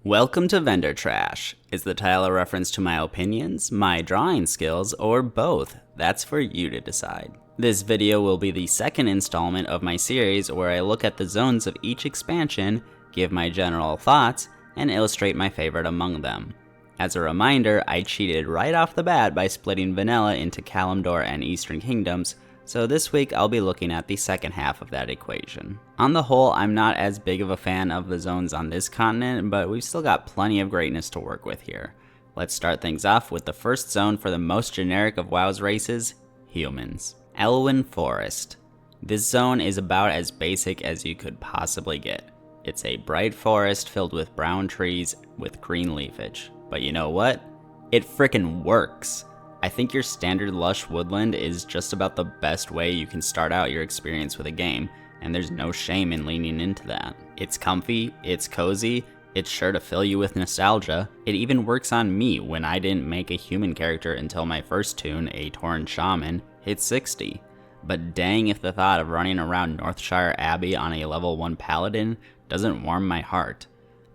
Welcome to Vendor Trash. Is the title a reference to my opinions, my drawing skills, or both? That's for you to decide. This video will be the second installment of my series where I look at the zones of each expansion, give my general thoughts, and illustrate my favorite among them. As a reminder, I cheated right off the bat by splitting Vanilla into Kalimdor and Eastern Kingdoms, so this week I'll be looking at the second half of that equation. On the whole, I'm not as big of a fan of the zones on this continent, but we've still got plenty of greatness to work with here. Let's start things off with the first zone for the most generic of WoW's races, humans. Elwin Forest. This zone is about as basic as you could possibly get. It's a bright forest filled with brown trees with green leafage. But you know what? It frickin' works! I think your standard lush woodland is just about the best way you can start out your experience with a game, and there's no shame in leaning into that. It's comfy, it's cozy, it's sure to fill you with nostalgia. It even works on me when I didn't make a human character until my first toon, a Tauren Shaman, hit 60. But dang if the thought of running around Northshire Abbey on a level 1 paladin doesn't warm my heart.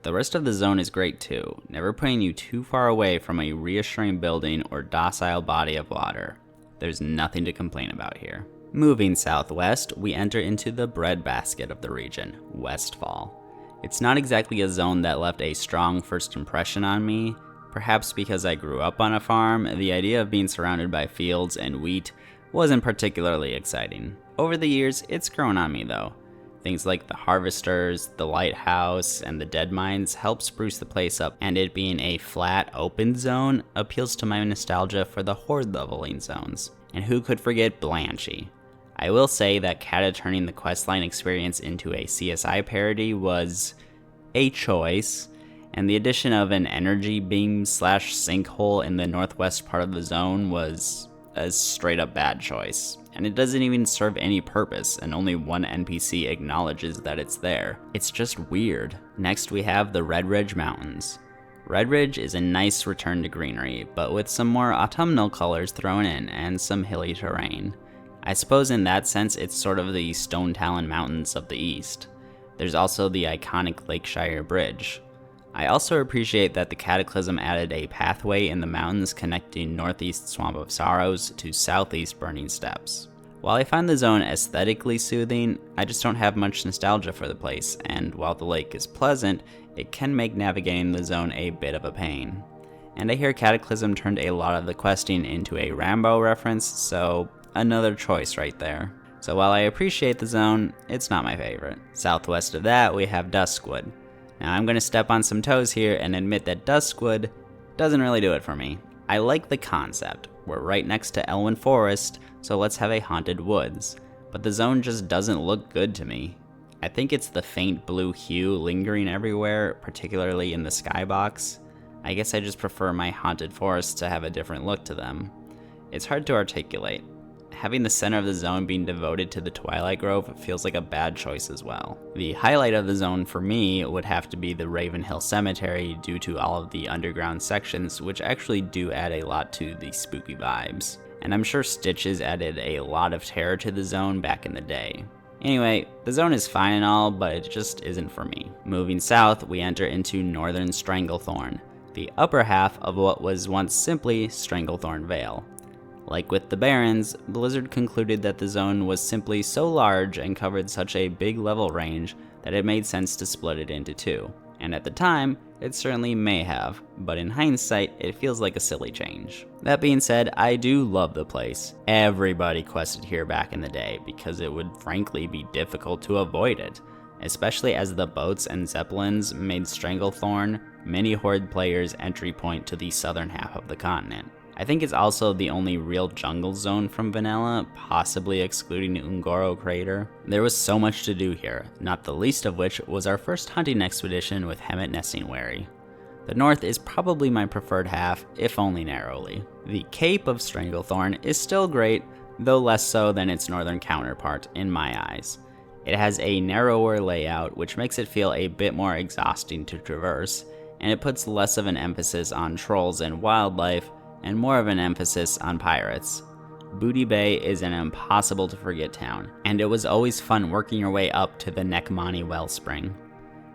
The rest of the zone is great too, never putting you too far away from a reassuring building or docile body of water. There's nothing to complain about here. Moving southwest, we enter into the breadbasket of the region, Westfall. It's not exactly a zone that left a strong first impression on me. Perhaps because I grew up on a farm, the idea of being surrounded by fields and wheat wasn't particularly exciting. Over the years, it's grown on me though. Things like the harvesters, the lighthouse, and the dead mines help spruce the place up, and it being a flat, open zone appeals to my nostalgia for the horde leveling zones. And who could forget Blanchy? I will say that Kata turning the questline experience into a CSI parody was a choice, and the addition of an energy beam / sinkhole in the northwest part of the zone was a straight up bad choice. And it doesn't even serve any purpose, and only one NPC acknowledges that it's there. It's just weird. Next we have the Red Ridge Mountains. Red Ridge is a nice return to greenery, but with some more autumnal colors thrown in and some hilly terrain. I suppose in that sense it's sort of the Stone Talon Mountains of the east. There's also the iconic Lakeshire Bridge. I also appreciate that the Cataclysm added a pathway in the mountains connecting northeast Swamp of Sorrows to southeast Burning Steppes. While I find the zone aesthetically soothing, I just don't have much nostalgia for the place, and while the lake is pleasant, it can make navigating the zone a bit of a pain. And I hear Cataclysm turned a lot of the questing into a Rambo reference, so another choice right there. So while I appreciate the zone, it's not my favorite. Southwest of that, we have Duskwood. Now I'm going to step on some toes here and admit that Duskwood doesn't really do it for me. I like the concept. We're right next to Elwin Forest, so let's have a haunted woods. But the zone just doesn't look good to me. I think it's the faint blue hue lingering everywhere, particularly in the skybox. I guess I just prefer my haunted forests to have a different look to them. It's hard to articulate. Having the center of the zone being devoted to the Twilight Grove feels like a bad choice as well. The highlight of the zone for me would have to be the Ravenhill Cemetery due to all of the underground sections, which actually do add a lot to the spooky vibes. And I'm sure Stitches added a lot of terror to the zone back in the day. Anyway, the zone is fine and all, but it just isn't for me. Moving south, we enter into Northern Stranglethorn, the upper half of what was once simply Stranglethorn Vale. Like with the Barrens, Blizzard concluded that the zone was simply so large and covered such a big level range that it made sense to split it into two. And at the time, it certainly may have, but in hindsight, it feels like a silly change. That being said, I do love the place. Everybody quested here back in the day because it would frankly be difficult to avoid it, especially as the boats and zeppelins made Stranglethorn many Horde players' entry point to the southern half of the continent. I think it's also the only real jungle zone from Vanilla, possibly excluding Ungoro Crater. There was so much to do here, not the least of which was our first hunting expedition with Hemet Nestingwary. The north is probably my preferred half, if only narrowly. The Cape of Stranglethorn is still great, though less so than its northern counterpart in my eyes. It has a narrower layout, which makes it feel a bit more exhausting to traverse, and it puts less of an emphasis on trolls and wildlife, and more of an emphasis on pirates. Booty Bay is an impossible to forget town, and it was always fun working your way up to the Nekmani Wellspring.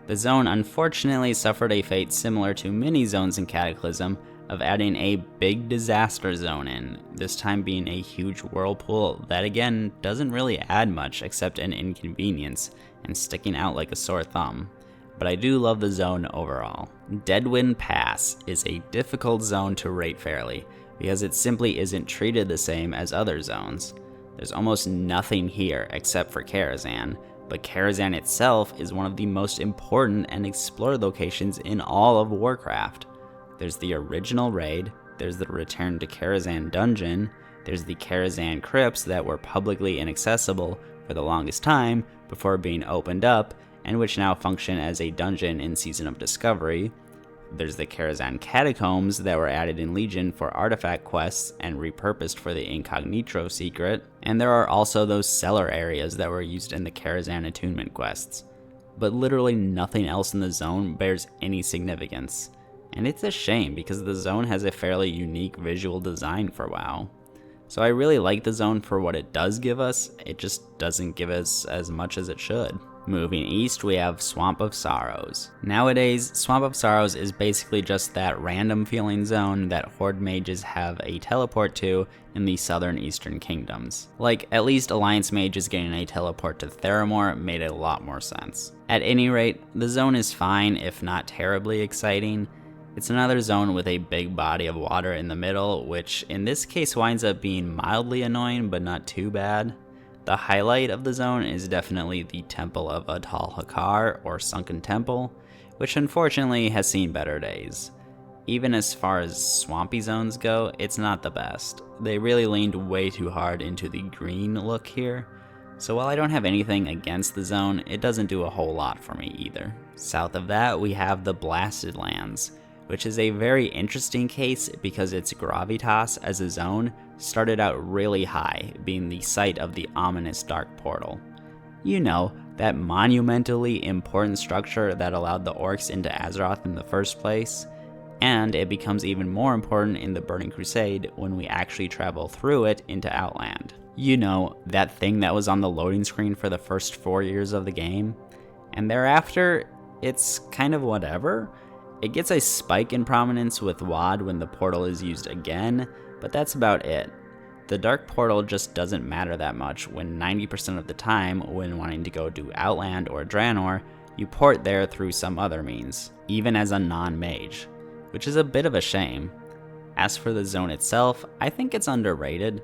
The zone unfortunately suffered a fate similar to many zones in Cataclysm of adding a big disaster zone in, this time being a huge whirlpool that again doesn't really add much except an inconvenience and sticking out like a sore thumb. But I do love the zone overall. Deadwind Pass is a difficult zone to rate fairly because it simply isn't treated the same as other zones. There's almost nothing here except for Karazhan, but Karazhan itself is one of the most important and explored locations in all of Warcraft. There's the original raid, there's the Return to Karazhan dungeon, there's the Karazhan crypts that were publicly inaccessible for the longest time before being opened up, and which now function as a dungeon in Season of Discovery. There's the Karazhan catacombs that were added in Legion for artifact quests and repurposed for the Incognito secret, and there are also those cellar areas that were used in the Karazhan attunement quests. But literally nothing else in the zone bears any significance. And it's a shame because the zone has a fairly unique visual design for WoW. So I really like the zone for what it does give us, it just doesn't give us as much as it should. Moving east, we have Swamp of Sorrows. Nowadays, Swamp of Sorrows is basically just that random feeling zone that Horde mages have a teleport to in the southern eastern kingdoms. Like, at least Alliance mages getting a teleport to Theramore made a lot more sense. At any rate, the zone is fine, if not terribly exciting. It's another zone with a big body of water in the middle, which in this case winds up being mildly annoying but not too bad. The highlight of the zone is definitely the Temple of Atal Hakar, or Sunken Temple, which unfortunately has seen better days. Even as far as swampy zones go, it's not the best. They really leaned way too hard into the green look here, so while I don't have anything against the zone, it doesn't do a whole lot for me either. South of that, we have the Blasted Lands, which is a very interesting case because its gravitas as a zone started out really high, being the site of the ominous Dark Portal. You know, that monumentally important structure that allowed the orcs into Azeroth in the first place, and it becomes even more important in the Burning Crusade when we actually travel through it into Outland. You know, that thing that was on the loading screen for the first 4 years of the game, and thereafter, it's kind of whatever. It gets a spike in prominence with WoD when the portal is used again, but that's about it. The Dark Portal just doesn't matter that much when 90% of the time when wanting to go to Outland or Draenor, you port there through some other means, even as a non-mage, which is a bit of a shame. As for the zone itself, I think it's underrated.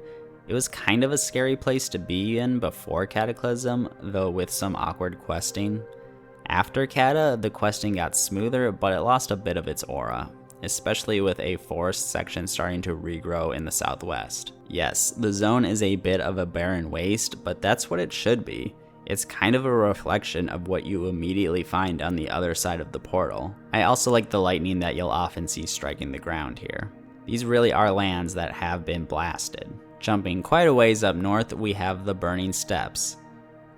It was kind of a scary place to be in before Cataclysm, though with some awkward questing. After Cata, the questing got smoother, but it lost a bit of its aura, especially with a forest section starting to regrow in the southwest. Yes, the zone is a bit of a barren waste, but that's what it should be. It's kind of a reflection of what you immediately find on the other side of the portal. I also like the lightning that you'll often see striking the ground here. These really are lands that have been blasted. Jumping quite a ways up north, we have the Burning Steppes.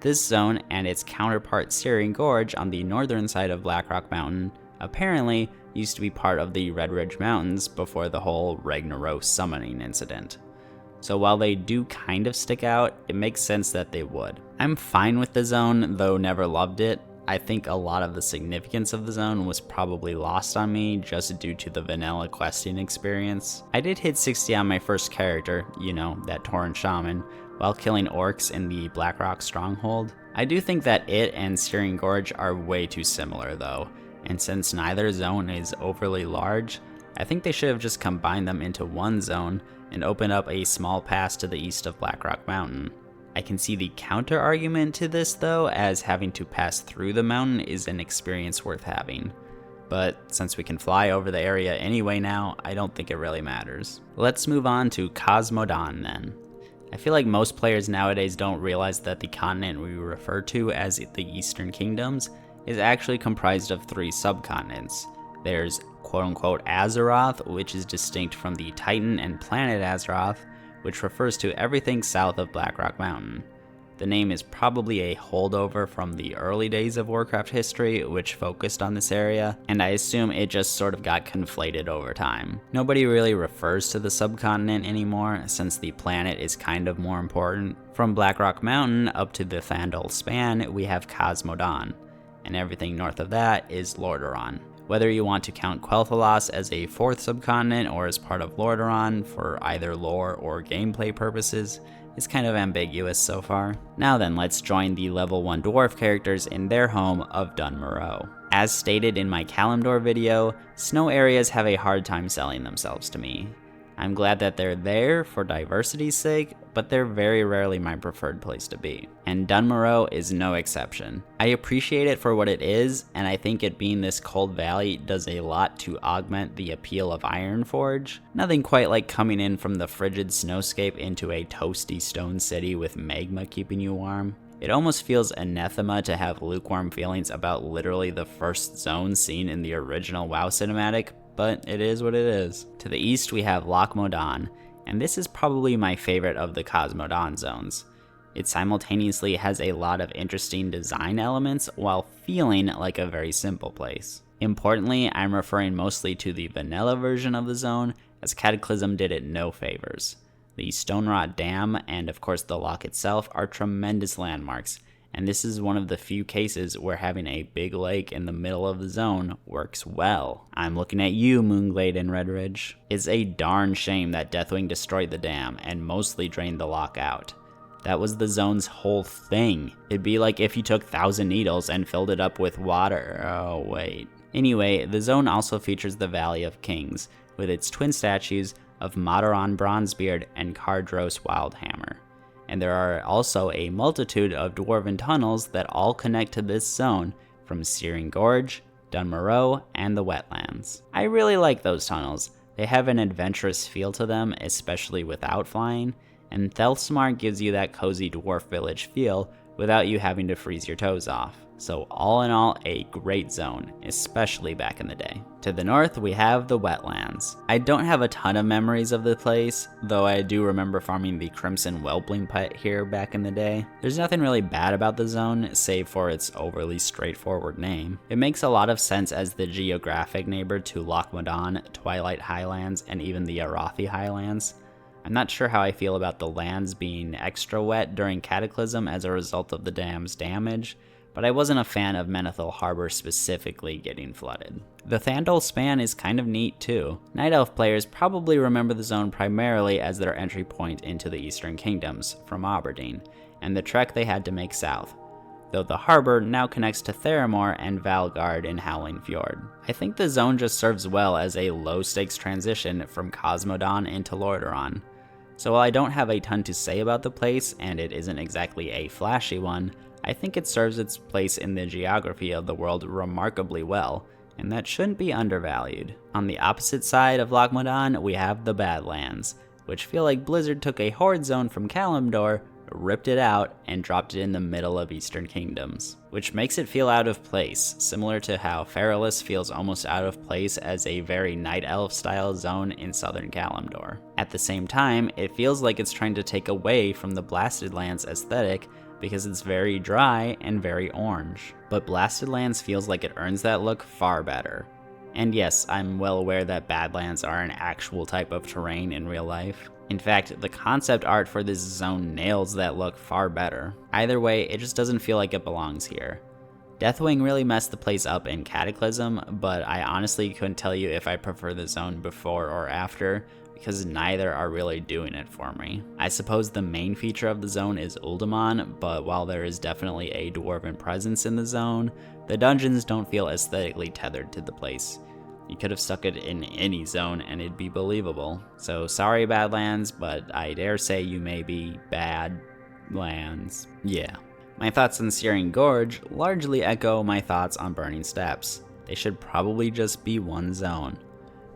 This zone and its counterpart Searing Gorge on the northern side of Blackrock Mountain apparently used to be part of the Red Ridge Mountains before the whole Ragnaros summoning incident. So while they do kind of stick out, it makes sense that they would. I'm fine with the zone, though never loved it. I think a lot of the significance of the zone was probably lost on me just due to the vanilla questing experience. I did hit 60 on my first character, you know, that Tauren Shaman, while killing orcs in the Blackrock Stronghold. I do think that it and Searing Gorge are way too similar though, and since neither zone is overly large, I think they should have just combined them into one zone and opened up a small pass to the east of Blackrock Mountain. I can see the counter argument to this though, as having to pass through the mountain is an experience worth having. But since we can fly over the area anyway now, I don't think it really matters. Let's move on to Cosmodon then. I feel like most players nowadays don't realize that the continent we refer to as the Eastern Kingdoms is actually comprised of 3 subcontinents. There's quote-unquote Azeroth, which is distinct from the Titan and planet Azeroth, which refers to everything south of Blackrock Mountain. The name is probably a holdover from the early days of Warcraft history, which focused on this area, and I assume it just sort of got conflated over time. Nobody really refers to the subcontinent anymore, since the planet is kind of more important. From Blackrock Mountain up to the Thandol Span, we have Cosmodon. and everything north of that is Lordaeron. Whether you want to count Quel'Thalas as a 4th subcontinent or as part of Lordaeron for either lore or gameplay purposes is kind of ambiguous so far. Now then, let's join the level 1 dwarf characters in their home of Dun Morogh. As stated in my Kalimdor video, snow areas have a hard time selling themselves to me. I'm glad that they're there for diversity's sake, but they're very rarely my preferred place to be. And Dun Morogh is no exception. I appreciate it for what it is, and I think it being this cold valley does a lot to augment the appeal of Ironforge. Nothing quite like coming in from the frigid snowscape into a toasty stone city with magma keeping you warm. It almost feels anathema to have lukewarm feelings about literally the first zone seen in the original WoW cinematic, but it is what it is. To the east we have Cosmodon, and this is probably my favorite of the Cosmodon zones. It simultaneously has a lot of interesting design elements while feeling like a very simple place. Importantly, I'm referring mostly to the vanilla version of the zone, as Cataclysm did it no favors. The Stonerot Dam and of course the lock itself are tremendous landmarks, and this is one of the few cases where having a big lake in the middle of the zone works well. I'm looking at you, Moonglade and Redridge. It's a darn shame that Deathwing destroyed the dam and mostly drained the lock out. That was the zone's whole thing. It'd be like if you took Thousand Needles and filled it up with water. Oh wait. Anyway, the zone also features the Valley of Kings, with its twin statues of Madaron Bronzebeard and Cardros Wildhammer. And there are also a multitude of dwarven tunnels that all connect to this zone, from Searing Gorge, Dun Morogh, and the Wetlands. I really like those tunnels. They have an adventurous feel to them, especially without flying, and Thelsmar gives you that cozy dwarf village feel without you having to freeze your toes off. So all in all, a great zone, especially back in the day. To the north, we have the Wetlands. I don't have a ton of memories of the place, though I do remember farming the Crimson Whelpling pet here back in the day. There's nothing really bad about the zone, save for its overly straightforward name. It makes a lot of sense as the geographic neighbor to Lochmadon, Twilight Highlands, and even the Arothy Highlands. I'm not sure how I feel about the lands being extra wet during Cataclysm as a result of the dam's damage, but I wasn't a fan of Menethil Harbor specifically getting flooded. The Thandol Span is kind of neat too. Night Elf players probably remember the zone primarily as their entry point into the Eastern Kingdoms from Aberdeen, and the trek they had to make south, though the harbor now connects to Theramore and Valgard in Howling Fjord. I think the zone just serves well as a low-stakes transition from Cosmodon into Lordaeron. So while I don't have a ton to say about the place, and it isn't exactly a flashy one, I think it serves its place in the geography of the world remarkably well, and that shouldn't be undervalued. On the opposite side of Lochmadon, we have the Badlands, which feel like Blizzard took a horde zone from Kalimdor, ripped it out, and dropped it in the middle of Eastern Kingdoms, which makes it feel out of place, similar to how Feralus feels almost out of place as a very Night Elf style zone in Southern Kalimdor. At the same time, it feels like it's trying to take away from the Blasted Lands aesthetic because it's very dry and very orange. But Blasted Lands feels like it earns that look far better. And yes, I'm well aware that Badlands are an actual type of terrain in real life. In fact, the concept art for this zone nails that look far better. Either way, it just doesn't feel like it belongs here. Deathwing really messed the place up in Cataclysm, but I honestly couldn't tell you if I prefer the zone before or after, because neither are really doing it for me. I suppose the main feature of the zone is Uldaman, but while there is definitely a dwarven presence in the zone, the dungeons don't feel aesthetically tethered to the place. You could have stuck it in any zone and it'd be believable. So sorry Badlands, but I dare say you may be bad lands. Yeah. My thoughts on Searing Gorge largely echo my thoughts on Burning Steppes. They should probably just be one zone.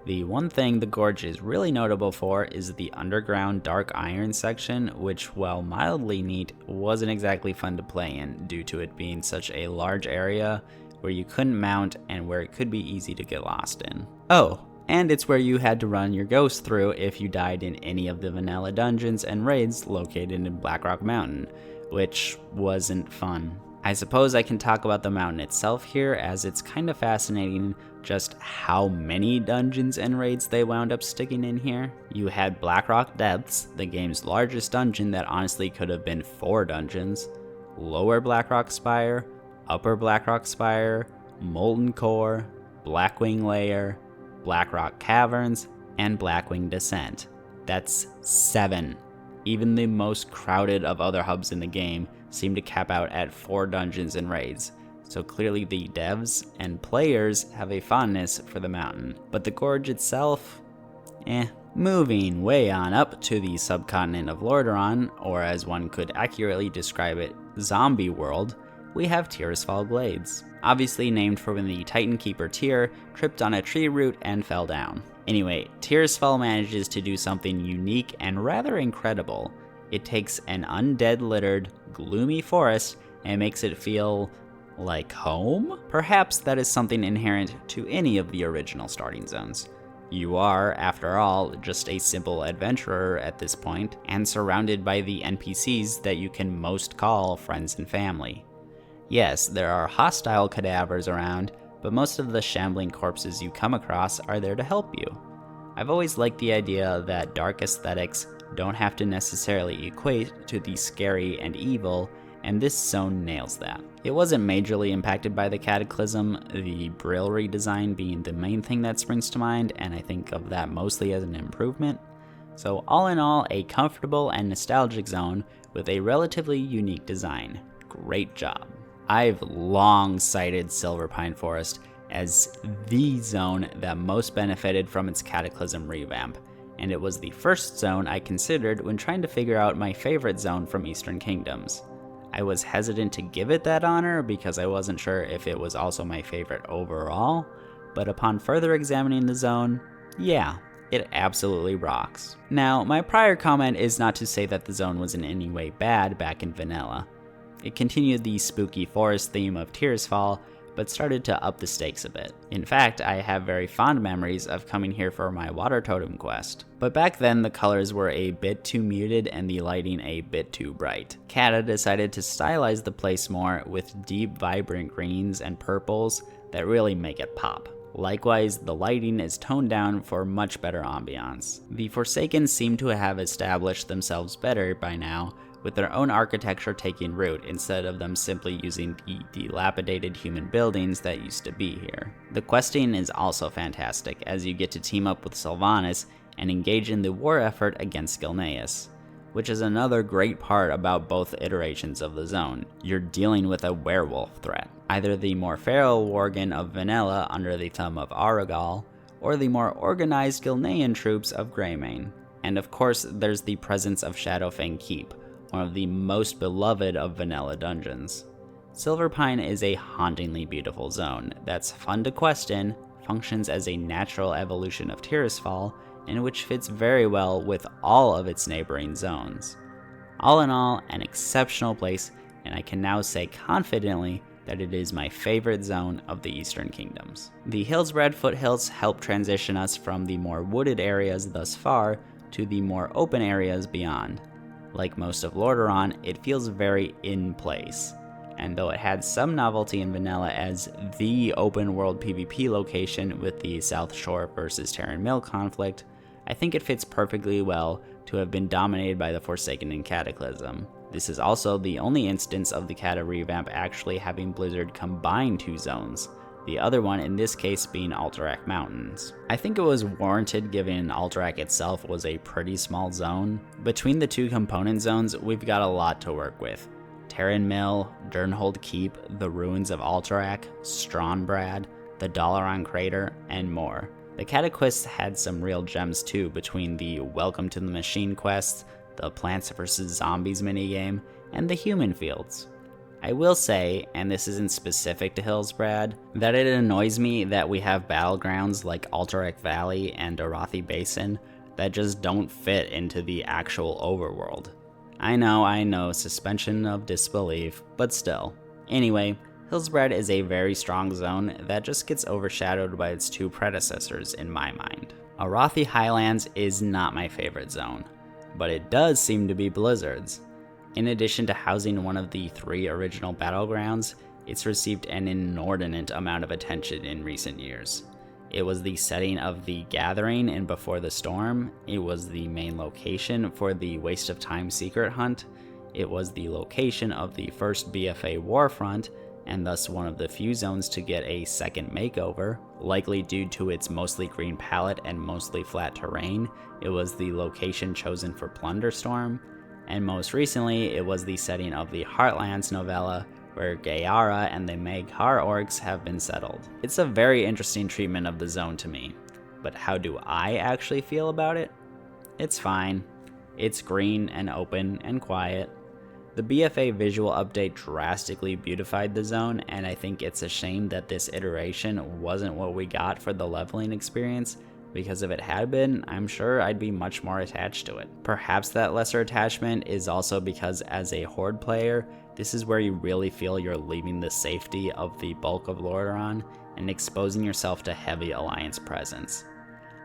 The one thing the Gorge is really notable for is the underground Dark Iron section, which, while mildly neat, wasn't exactly fun to play in due to it being such a large area where you couldn't mount and where it could be easy to get lost in. Oh, and it's where you had to run your ghost through if you died in any of the vanilla dungeons and raids located in Blackrock Mountain, which wasn't fun. I suppose I can talk about the mountain itself here, as it's kind of fascinating just how many dungeons and raids they wound up sticking in here. You had Blackrock Depths, the game's largest dungeon that honestly could have been 4 dungeons, Lower Blackrock Spire, Upper Blackrock Spire, Molten Core, Blackwing Lair, Blackrock Caverns, and Blackwing Descent. That's 7. Even the most crowded of other hubs in the game seem to cap out at 4 dungeons and raids, so clearly the devs and players have a fondness for the mountain. But the gorge itself, Moving way on up to the subcontinent of Lordaeron, or as one could accurately describe it, Zombie World, we have Tearsfall Blades, obviously named for when the Titan Keeper Tyr tripped on a tree root and fell down. Anyway, Tearsfall manages to do something unique and rather incredible. It takes an undead-littered, gloomy forest and makes it feel like home? Perhaps that is something inherent to any of the original starting zones. You are, after all, just a simple adventurer at this point, and surrounded by the NPCs that you can most call friends and family. Yes, there are hostile cadavers around, but most of the shambling corpses you come across are there to help you. I've always liked the idea that dark aesthetics don't have to necessarily equate to the scary and evil, and this zone nails that. It wasn't majorly impacted by the Cataclysm, the Brill redesign being the main thing that springs to mind, and I think of that mostly as an improvement. So all in all, a comfortable and nostalgic zone with a relatively unique design. Great job. I've long cited Silverpine Forest as the zone that most benefited from its Cataclysm revamp, and it was the first zone I considered when trying to figure out my favorite zone from Eastern Kingdoms. I was hesitant to give it that honor because I wasn't sure if it was also my favorite overall, but upon further examining the zone, yeah, it absolutely rocks. Now, my prior comment is not to say that the zone was in any way bad back in vanilla. It continued the spooky forest theme of Tearsfall, but started to up the stakes a bit. In fact, I have very fond memories of coming here for my water totem quest. But back then, the colors were a bit too muted and the lighting a bit too bright. Kata decided to stylize the place more with deep, vibrant greens and purples that really make it pop. Likewise, the lighting is toned down for much better ambiance. The Forsaken seem to have established themselves better by now, with their own architecture taking root instead of them simply using the dilapidated human buildings that used to be here. The questing is also fantastic, as you get to team up with Sylvanas and engage in the war effort against Gilneas, which is another great part about both iterations of the zone. You're dealing with a werewolf threat, either the more feral Worgen of Vanilla under the thumb of Aragal, or the more organized Gilnean troops of Greymane. And of course, there's the presence of Shadowfang Keep, one of the most beloved of vanilla dungeons. Silverpine is a hauntingly beautiful zone that's fun to quest in, functions as a natural evolution of Tearsfall, and which fits very well with all of its neighboring zones. All in all, an exceptional place, and I can now say confidently that it is my favorite zone of the Eastern Kingdoms. The Hillsbrad foothills help transition us from the more wooded areas thus far to the more open areas beyond. Like most of Lordaeron, it feels very in place, and though it had some novelty in vanilla as the open world PvP location with the South Shore versus Terran Mill conflict, I think it fits perfectly well to have been dominated by the Forsaken and Cataclysm. This is also the only instance of the Cata revamp actually having Blizzard combine 2 zones, the other one in this case being Alterac Mountains. I think it was warranted given Alterac itself was a pretty small zone. Between the 2 component zones, we've got a lot to work with. Terran Mill, Durnhold Keep, the ruins of Alterac, Strawnbrad, the Dalaran Crater, and more. The Cataquists had some real gems too between the Welcome to the Machine quests, the Plants vs. Zombies minigame, and the Human Fields. I will say, and this isn't specific to Hillsbrad, that it annoys me that we have battlegrounds like Alterac Valley and Arothy Basin that just don't fit into the actual overworld. I know, suspension of disbelief, but still. Anyway, Hillsbrad is a very strong zone that just gets overshadowed by its 2 predecessors in my mind. Arothy Highlands is not my favorite zone, but it does seem to be Blizzard's. In addition to housing one of the 3 original battlegrounds, it's received an inordinate amount of attention in recent years. It was the setting of the Gathering in Before the Storm, it was the main location for the Waste of Time secret hunt, it was the location of the first BFA Warfront, and thus one of the few zones to get a second makeover, likely due to its mostly green palette and mostly flat terrain. It was the location chosen for Plunderstorm, and most recently it was the setting of the Heartlands novella, where Gayara and the Maghar orcs have been settled. It's a very interesting treatment of the zone to me, but how do I actually feel about it? It's fine. It's green and open and quiet. The BFA visual update drastically beautified the zone, and I think it's a shame that this iteration wasn't what we got for the leveling experience, because if it had been, I'm sure I'd be much more attached to it. Perhaps that lesser attachment is also because as a Horde player, this is where you really feel you're leaving the safety of the bulk of Lordaeron and exposing yourself to heavy Alliance presence.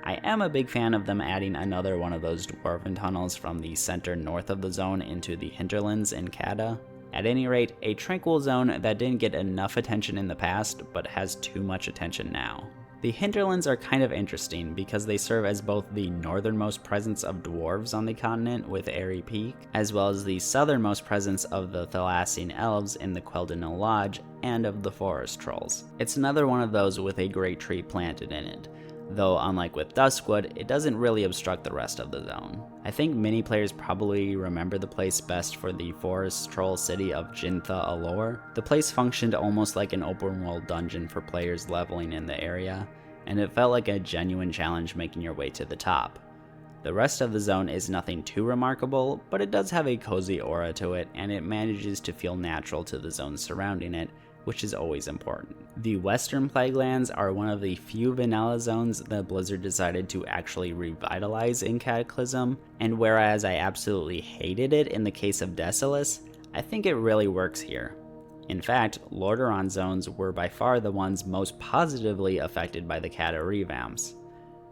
I am a big fan of them adding another one of those dwarven tunnels from the center north of the zone into the hinterlands in Kata. At any rate, a tranquil zone that didn't get enough attention in the past, but has too much attention now. The hinterlands are kind of interesting because they serve as both the northernmost presence of dwarves on the continent with Airy Peak, as well as the southernmost presence of the Thalassian elves in the Quel'Danil Lodge and of the forest trolls. It's another one of those with a great tree planted in it, though unlike with Duskwood, it doesn't really obstruct the rest of the zone. I think many players probably remember the place best for the forest troll city of Jintha Alor. The place functioned almost like an open world dungeon for players leveling in the area, and it felt like a genuine challenge making your way to the top. The rest of the zone is nothing too remarkable, but it does have a cozy aura to it, and it manages to feel natural to the zones surrounding it, which is always important. The Western Plaguelands are one of the few vanilla zones that Blizzard decided to actually revitalize in Cataclysm, and whereas I absolutely hated it in the case of Desolace, I think it really works here. In fact, Lordaeron zones were by far the ones most positively affected by the Cata revamps.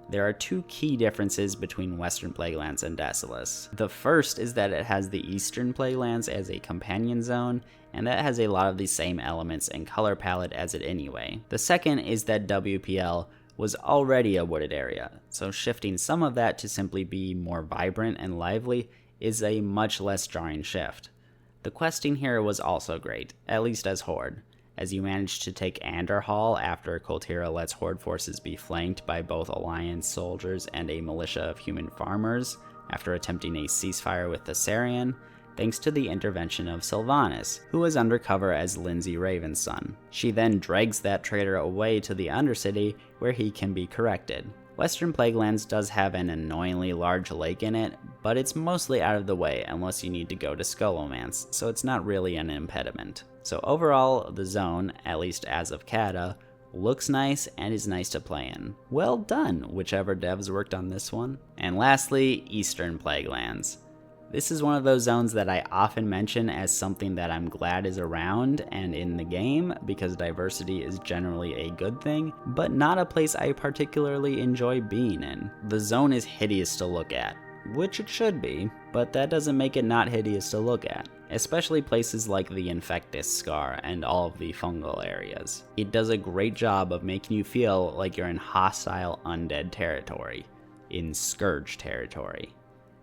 There are two key differences between Western Plaguelands and Desolace. The first is that it has the Eastern Plaguelands as a companion zone, and that has a lot of the same elements and color palette as it anyway. The second is that WPL was already a wooded area, so shifting some of that to simply be more vibrant and lively is a much less jarring shift. The questing here was also great, at least as Horde, as you managed to take Anderhall after Koltira lets Horde forces be flanked by both Alliance soldiers and a militia of human farmers after attempting a ceasefire with the Thessarian, thanks to the intervention of Sylvanas, who was undercover as Lindsay Raven's son. She then drags that traitor away to the Undercity, where he can be corrected. Western Plaguelands does have an annoyingly large lake in it, but it's mostly out of the way unless you need to go to Skullomance, so it's not really an impediment. So overall, the zone, at least as of Kata, looks nice and is nice to play in. Well done, whichever devs worked on this one. And lastly, Eastern Plaguelands. This is one of those zones that I often mention as something that I'm glad is around and in the game, because diversity is generally a good thing, but not a place I particularly enjoy being in. The zone is hideous to look at, which it should be, but that doesn't make it not hideous to look at, especially places like the Infectus Scar and all of the fungal areas. It does a great job of making you feel like you're in hostile undead territory, in Scourge territory.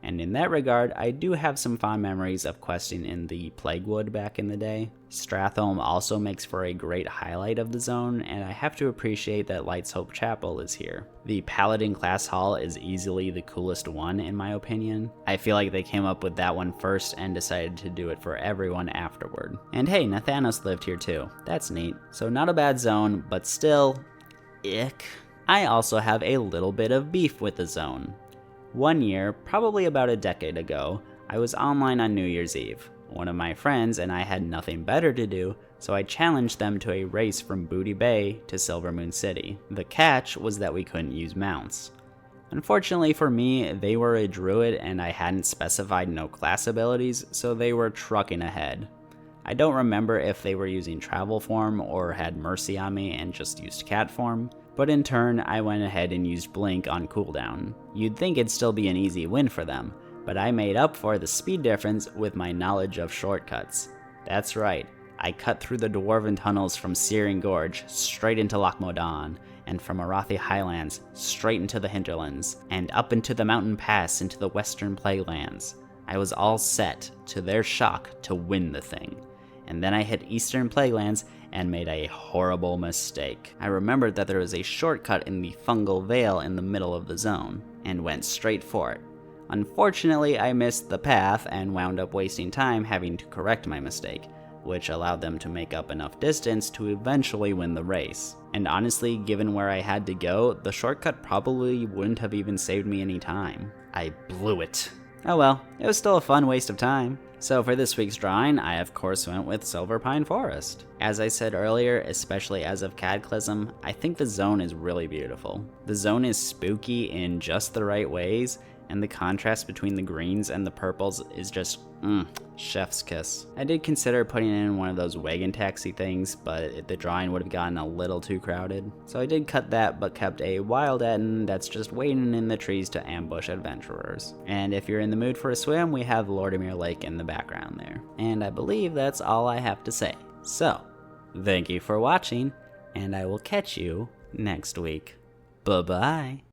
And in that regard, I do have some fond memories of questing in the Plaguewood back in the day. Stratholme also makes for a great highlight of the zone, and I have to appreciate that Light's Hope Chapel is here. The Paladin class hall is easily the coolest one in my opinion. I feel like they came up with that one first and decided to do it for everyone afterward. And hey, Nathanos lived here too. That's neat. So not a bad zone, but still, ick. I also have a little bit of beef with the zone. One year, probably about a decade ago, I was online on New Year's Eve. One of my friends and I had nothing better to do, so I challenged them to a race from Booty Bay to Silvermoon City. The catch was that we couldn't use mounts. Unfortunately for me, they were a druid and I hadn't specified no class abilities, so they were trucking ahead. I don't remember if they were using travel form or had mercy on me and just used cat form, but in turn I went ahead and used blink on cooldown. You'd think it'd still be an easy win for them, but I made up for the speed difference with my knowledge of shortcuts. That's right, I cut through the dwarven tunnels from Searing Gorge straight into Cosmodon, and from Arothy Highlands straight into the Hindlands, and up into the mountain pass into the Western Plaguelands. I was all set, to their shock, to win the thing. And then I hit Eastern Plaguelands and made a horrible mistake. I remembered that there was a shortcut in the fungal veil in the middle of the zone, and went straight for it. Unfortunately, I missed the path and wound up wasting time having to correct my mistake, which allowed them to make up enough distance to eventually win the race. And honestly, given where I had to go, the shortcut probably wouldn't have even saved me any time. I blew it. Oh well, it was still a fun waste of time. So for this week's drawing, I of course went with Silverpine Forest. As I said earlier, especially as of Cataclysm, I think the zone is really beautiful. The zone is spooky in just the right ways, and the contrast between the greens and the purples is just, chef's kiss. I did consider putting in one of those wagon taxi things, but the drawing would have gotten a little too crowded. So I did cut that, but kept a wild Etten that's just waiting in the trees to ambush adventurers. And if you're in the mood for a swim, we have Lordimere Lake in the background there. And I believe that's all I have to say. So, thank you for watching, and I will catch you next week. Bye-bye.